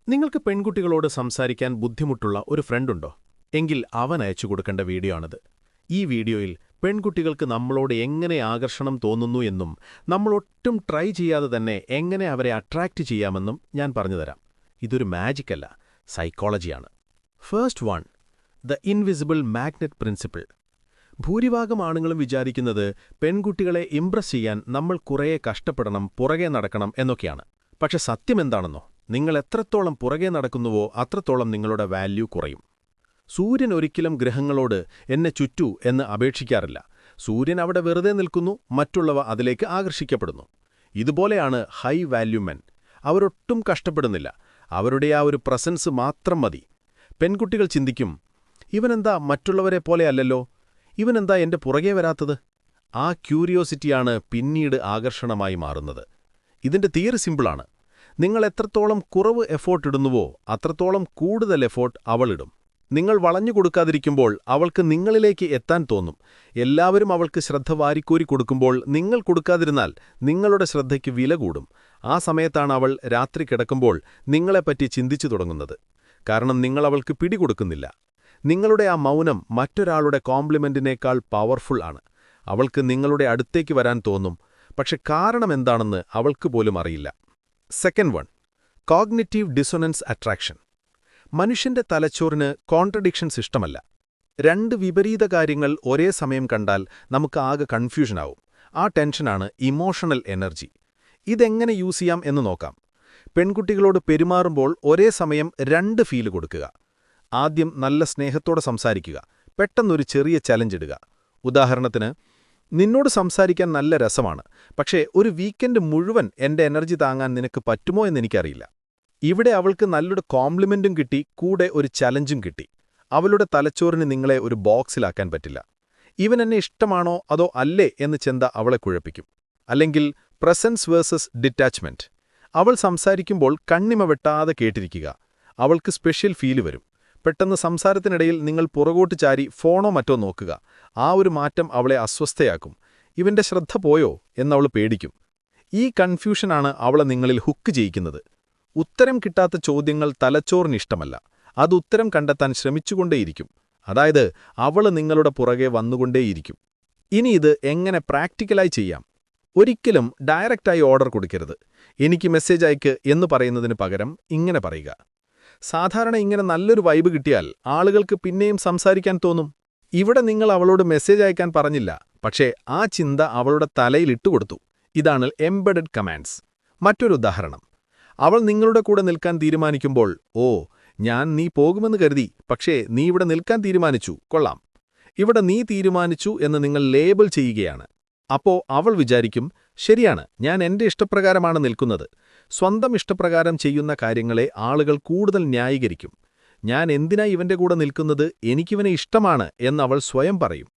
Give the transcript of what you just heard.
നിങ്ങൾക്ക് പെൺകുട്ടികളോട് സംസാരിക്കാൻ ബുദ്ധിമുട്ടുള്ള ഒരു ഫ്രണ്ടുണ്ടോ? എങ്കിൽ അവൻ അയച്ചു കൊടുക്കേണ്ട വീഡിയോ ആണിത്. ഈ വീഡിയോയിൽ പെൺകുട്ടികൾക്ക് നമ്മളോട് എങ്ങനെ ആകർഷണം തോന്നുന്നു എന്നും നമ്മളൊട്ടും ട്രൈ ചെയ്യാതെ തന്നെ എങ്ങനെ അവരെ അട്രാക്റ്റ് ചെയ്യാമെന്നും ഞാൻ പറഞ്ഞുതരാം. ഇതൊരു മാജിക്കല്ല, സൈക്കോളജിയാണ്. First one, the invisible magnet principle. ഭൂരിഭാഗം ആണുങ്ങളും വിചാരിക്കുന്നത് പെൺകുട്ടികളെ ഇംപ്രസ് ചെയ്യാൻ നമ്മൾ കുറേ കഷ്ടപ്പെടണം, പുറകെ നടക്കണം എന്നൊക്കെയാണ്. പക്ഷെ സത്യമെന്താണെന്നോ? നിങ്ങൾ എത്രത്തോളം പുറകെ നടക്കുന്നുവോ അത്രത്തോളം നിങ്ങളുടെ വാല്യൂ കുറയും. സൂര്യൻ ഒരിക്കലും ഗ്രഹങ്ങളോട് എന്നെ ചുറ്റൂ എന്ന് അപേക്ഷിക്കാറില്ല. സൂര്യൻ അവിടെ വെറുതെ നിൽക്കുന്നു, മറ്റുള്ളവ അതിലേക്ക് ആകർഷിക്കപ്പെടുന്നു. ഇതുപോലെയാണ് ഹൈ വാല്യൂ മെൻ. അവരൊട്ടും കഷ്ടപ്പെടുന്നില്ല, അവരുടെ ആ ഒരു പ്രസൻസ് മാത്രം മതി. പെൺകുട്ടികൾ ചിന്തിക്കും, ഇവനെന്താ മറ്റുള്ളവരെ പോലെയല്ലല്ലോ, ഇവനെന്താ എന്റെ പുറകെ വരാത്തത്? ആ ക്യൂരിയോസിറ്റിയാണ് പിന്നീട് ആകർഷണമായി മാറുന്നത്. ഇതിന്റെ തിയറി സിമ്പിളാണ്. നിങ്ങൾ എത്രത്തോളം കുറവ് എഫോർട്ട് ഇടുന്നുവോ അത്രത്തോളം കൂടുതൽ എഫോർട്ട് അവളിടും. നിങ്ങൾ വളഞ്ഞു കൊടുക്കാതിരിക്കുമ്പോൾ അവൾക്ക് നിങ്ങളിലേക്ക് എത്താൻ തോന്നും. എല്ലാവരും അവൾക്ക് ശ്രദ്ധ വാരിക്കോരി കൊടുക്കുമ്പോൾ നിങ്ങൾ കൊടുക്കാതിരുന്നാൽ നിങ്ങളുടെ ശ്രദ്ധയ്ക്ക് വില കൂടും. ആ സമയത്താണ് അവൾ രാത്രി കിടക്കുമ്പോൾ നിങ്ങളെപ്പറ്റി ചിന്തിച്ചു തുടങ്ങുന്നത്. കാരണം നിങ്ങൾ അവൾക്ക് പിടികൊടുക്കുന്നില്ല. നിങ്ങളുടെ ആ മൗനം മറ്റൊരാളുടെ കോംപ്ലിമെന്റിനേക്കാൾ പവർഫുൾ ആണ്. അവൾക്ക് നിങ്ങളുടെ അടുത്തേക്ക് വരാൻ തോന്നും, പക്ഷെ കാരണമെന്താണെന്ന് അവൾക്ക് പോലും അറിയില്ല. Second one, cognitive dissonance attraction. മനുഷ്യന്റെ തലച്ചോറിന് കോൺട്രഡിക്ഷൻസ് ഇഷ്ടമല്ല. രണ്ട് വിപരീത കാര്യങ്ങൾ ഒരേ സമയം കണ്ടാൽ നമുക്ക് ആകെ കൺഫ്യൂഷനാവും. ആ ടെൻഷനാണ് ഇമോഷണൽ എനർജി. ഇതെങ്ങനെ യൂസ് ചെയ്യാം എന്ന് നോക്കാം. പെൺകുട്ടികളോട് പെരുമാറുമ്പോൾ ഒരേ സമയം രണ്ട് ഫീല് കൊടുക്കുക. ആദ്യം നല്ല സ്നേഹത്തോടെ സംസാരിക്കുക, പെട്ടെന്നൊരു ചെറിയ ചലഞ്ച് ഇടുക. ഉദാഹരണത്തിന്, നിന്നോട് സംസാരിക്കാൻ നല്ല രസമാണ്, പക്ഷേ ഒരു വീക്കെൻഡ് മുഴുവൻ എന്റെ എനർജി താങ്ങാൻ നിനക്ക് പറ്റുമോ എന്നെനിക്കറിയില്ല. ഇവിടെ അവൾക്ക് നല്ലൊരു കോംപ്ലിമെന്റും കിട്ടി, കൂടെ ഒരു ചലഞ്ചും കിട്ടി. അവളുടെ തലച്ചോറിന് നിങ്ങളെ ഒരു ബോക്സിലാക്കാൻ പറ്റില്ല. ഇവൻ എന്നെ ഇഷ്ടമാണോ അതോ അല്ലേ എന്ന് ചിന്ത അവളെ കുഴപ്പിക്കും. അല്ലെങ്കിൽ പ്രസൻസ് വേഴ്സസ് ഡിറ്റാച്ച്മെന്റ്. അവൾ സംസാരിക്കുമ്പോൾ കണ്ണിമ വെട്ടാതെ കേട്ടിരിക്കുക. അവൾക്ക് സ്പെഷ്യൽ ഫീല് വരും. പെട്ടെന്ന് സംസാരത്തിനിടയിൽ നിങ്ങൾ പുറകോട്ട് ചാരി ഫോണോ മറ്റോ നോക്കുക. ആ ഒരു മാറ്റം അവളെ അസ്വസ്ഥയാക്കും. ഇവന്റെ ശ്രദ്ധ പോയോ എന്നവൾ പേടിക്കും. ഈ കൺഫ്യൂഷനാണ് അവളെ നിങ്ങളിൽ ഹുക്ക് ചെയ്യിക്കുന്നത്. ഉത്തരം കിട്ടാത്ത ചോദ്യങ്ങൾ തലച്ചോറിനിഷ്ടമല്ല. അത് ഉത്തരം കണ്ടെത്താൻ ശ്രമിച്ചുകൊണ്ടേയിരിക്കും. അതായത് അവൾ നിങ്ങളുടെ പുറകെ വന്നുകൊണ്ടേയിരിക്കും. ഇനി ഇത് എങ്ങനെ പ്രാക്ടിക്കലായി ചെയ്യാം? ഒരിക്കലും ഡയറക്റ്റായി ഓർഡർ കൊടുക്കരുത്. എനിക്ക് മെസ്സേജ് അയക്ക് എന്ന് പറയുന്നതിന് പകരം ഇങ്ങനെ പറയുക. സാധാരണ ഇങ്ങനെ നല്ലൊരു വൈബ് കിട്ടിയാൽ ആളുകൾക്ക് പിന്നെയും സംസാരിക്കാൻ തോന്നും. ഇവിടെ നിങ്ങൾ അവളോട് മെസ്സേജ് അയക്കാൻ പറഞ്ഞില്ല, പക്ഷേ ആ ചിന്ത അവളുടെ തലയിൽ ഇട്ടുകൊടുത്തു. ഇതാണ് എംബഡഡ് കമാൻഡ്സ്. മറ്റൊരു ഉദാഹരണം. അവൾ നിങ്ങളുടെ കൂടെ നിൽക്കാൻ തീരുമാനിക്കുമ്പോൾ, ഓ, നീ പോകുമെന്ന് കരുതി, പക്ഷേ നീ ഇവിടെ നിൽക്കാൻ തീരുമാനിച്ചു, കൊള്ളാം. ഇവിടെ നീ തീരുമാനിച്ചു എന്ന് നിങ്ങൾ ലേബൽ ചെയ്യുകയാണ്. അപ്പോ അവൾ വിചാരിക്കും, ശരിയാണ്, ഞാൻ എന്റെ ഇഷ്ടപ്രകാരമാണ് നിൽക്കുന്നത്. സ്വന്തം ഇഷ്ടപ്രകാരം ചെയ്യുന്ന കാര്യങ്ങളെ ആളുകൾ കൂടുതൽ ന്യായീകരിക്കും. ഞാൻ എന്തിനാ ഇവന്റെ കൂടെ നിൽക്കുന്നത്, എനിക്കിവനെ ഇഷ്ടമാണ് എന്നവൾ സ്വയം പറയും.